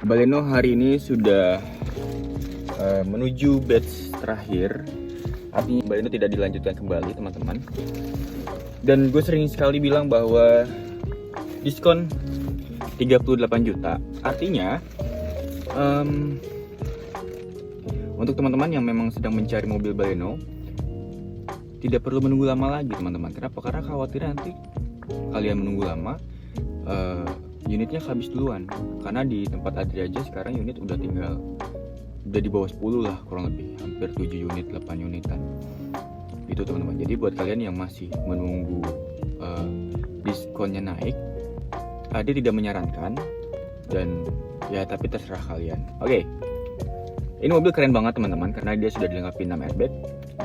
Baleno hari ini sudah menuju batch terakhir. Artinya Baleno tidak dilanjutkan kembali, teman-teman. Dan gue sering sekali bilang bahwa diskon 38 juta. Artinya untuk teman-teman yang memang sedang mencari mobil Baleno, tidak perlu menunggu lama lagi, teman-teman. Kenapa? Karena khawatir nanti kalian menunggu lama, unitnya habis duluan. Karena di tempat Adri aja sekarang unit udah di bawah 10 lah, kurang lebih hampir 7 unit, 8 unitan itu, teman-teman. Jadi buat kalian yang masih menunggu diskonnya naik, Adri tidak menyarankan, dan ya tapi terserah kalian. Oke. Ini mobil keren banget, teman-teman, karena dia sudah dilengkapi 6 airbag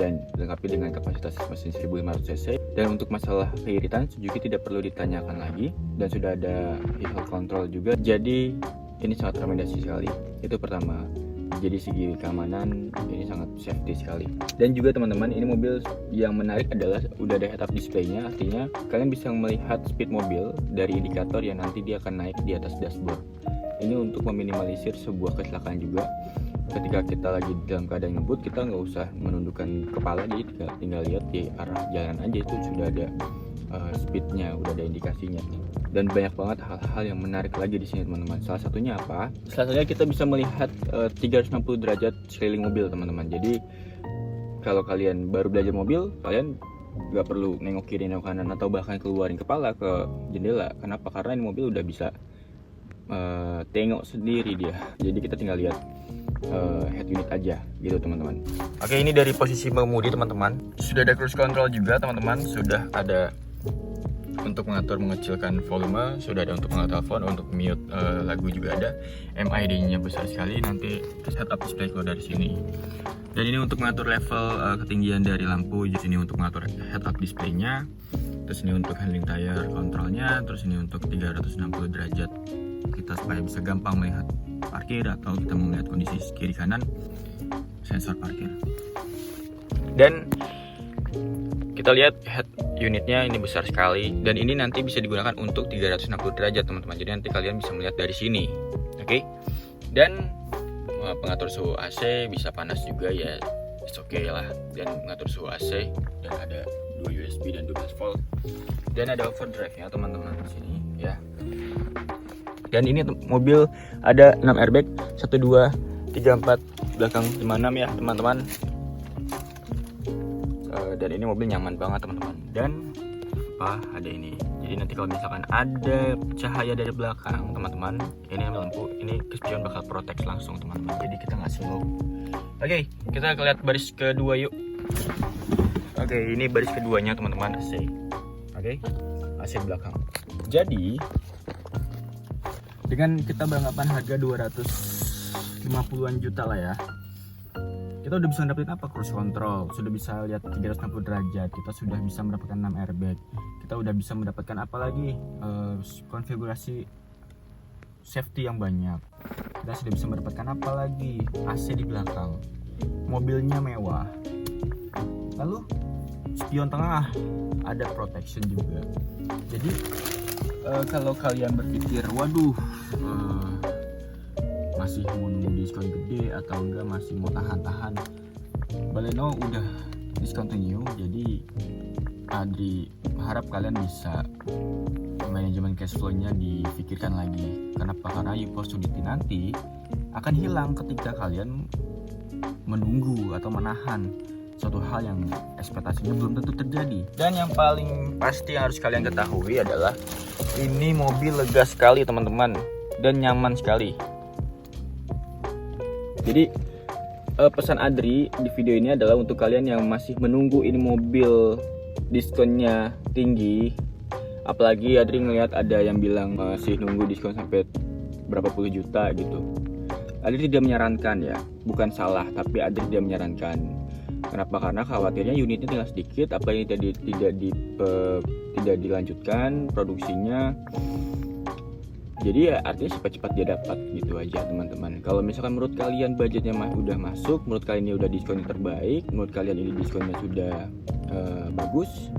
dan dilengkapi dengan kapasitas mesin 1500 cc. Dan untuk masalah keiritan, Suzuki tidak perlu ditanyakan lagi, dan sudah ada vehicle control juga. Jadi ini sangat rekomendasi sekali. Itu pertama. Jadi segi keamanan ini sangat safety sekali. Dan juga, teman-teman, ini mobil yang menarik adalah udah ada head up display-nya. Artinya kalian bisa melihat speed mobil dari indikator yang nanti dia akan naik di atas dashboard. Ini untuk meminimalisir sebuah kecelakaan juga. Ketika kita lagi dalam keadaan ngebut, kita nggak usah menundukkan kepala, jadi tinggal lihat di arah jalan aja, itu sudah ada speednya, udah ada indikasinya. Dan banyak banget hal-hal yang menarik lagi di sini, teman-teman. Salah satunya apa? Salah satunya kita bisa melihat 360 derajat sekeliling mobil, teman-teman. Jadi kalau kalian baru belajar mobil, kalian nggak perlu nengok kiri, nengok kanan, atau bahkan keluarin kepala ke jendela. Kenapa? Karena ini mobil udah bisa tengok sendiri dia. Jadi kita tinggal lihat head unit aja gitu, teman-teman. Oke, ini dari posisi mengemudi, teman-teman. Sudah ada cruise control juga, teman-teman. Sudah ada untuk mengatur mengecilkan volume, sudah ada untuk mengatur telepon, untuk mute lagu juga ada. MID-nya besar sekali, nanti setup display keluar dari sini. Dan ini untuk mengatur level ketinggian dari lampu. Jadi ini untuk mengatur head up display-nya. Terus ini untuk handling tire kontrolnya. Terus ini untuk 360 derajat kita supaya bisa gampang melihat parkir, atau kita mau melihat kondisi kiri kanan, sensor parkir. Dan kita lihat head unitnya ini besar sekali, dan ini nanti bisa digunakan untuk 360 derajat, teman-teman. Jadi nanti kalian bisa melihat dari sini. Oke. Dan pengatur suhu AC, bisa panas juga ya, it's okay lah. Dan mengatur suhu AC, dan ada 2 USB dan 12 volt. Dan ada overdrive-nya, teman-teman, di sini ya. Dan ini mobil ada 6 airbag, 1, 2, 3, 4, belakang 5, 6 ya, teman-teman. Dan ini mobil nyaman banget, teman-teman. Dan ada ini. Jadi nanti kalau misalkan ada cahaya dari belakang, teman-teman, ini lampu, ini spion bakal protect langsung, teman-teman. Jadi kita nggak slow. Oke, kita lihat baris kedua yuk. Oke, ini baris keduanya, teman-teman, AC. Oke, AC belakang. Jadi dengan kita beranggapan harga 250-an juta lah ya, kita udah bisa dapetin apa? Cruise control, sudah bisa lihat 360 derajat, kita sudah bisa mendapatkan 6 airbag, kita udah bisa mendapatkan apa lagi? Konfigurasi safety yang banyak. Kita sudah bisa mendapatkan apa lagi? AC di belakang, mobilnya mewah, lalu spion tengah, ada protection juga. Jadi kalau kalian berpikir, waduh, masih mau nunggu diskon gede atau enggak, masih mau tahan-tahan, Baleno udah discontinue. Jadi Adri harap kalian bisa manajemen cash flow-nya difikirkan lagi. Kenapa? Karena opportunity nanti akan hilang ketika kalian menunggu atau menahan suatu hal yang ekspektasinya belum tentu terjadi. Dan yang paling pasti yang harus kalian ketahui adalah ini mobil lega sekali, teman-teman, dan nyaman sekali. Jadi pesan Adri di video ini adalah untuk kalian yang masih menunggu ini mobil diskonnya tinggi. Apalagi Adri ngelihat ada yang bilang masih nunggu diskon sampai berapa puluh juta gitu. Adri tidak menyarankan ya, bukan salah, tapi Adri tidak menyarankan. Kenapa? Karena khawatirnya unitnya tinggal sedikit, apalagi tidak dilanjutkan produksinya. Jadi ya artinya cepat-cepat dia dapat gitu aja, teman-teman. Kalau misalkan menurut kalian budgetnya udah masuk, menurut kalian ini udah diskonnya terbaik, menurut kalian ini diskonnya sudah bagus,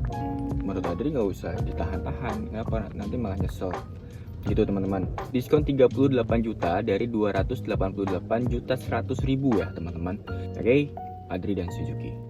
menurut Adri nggak usah ditahan-tahan. Kenapa? Nanti malah nyesel. Gitu teman-teman. Diskon 38 juta dari 288 juta 100 ribu ya teman-teman. Oke, Adri dan Suzuki.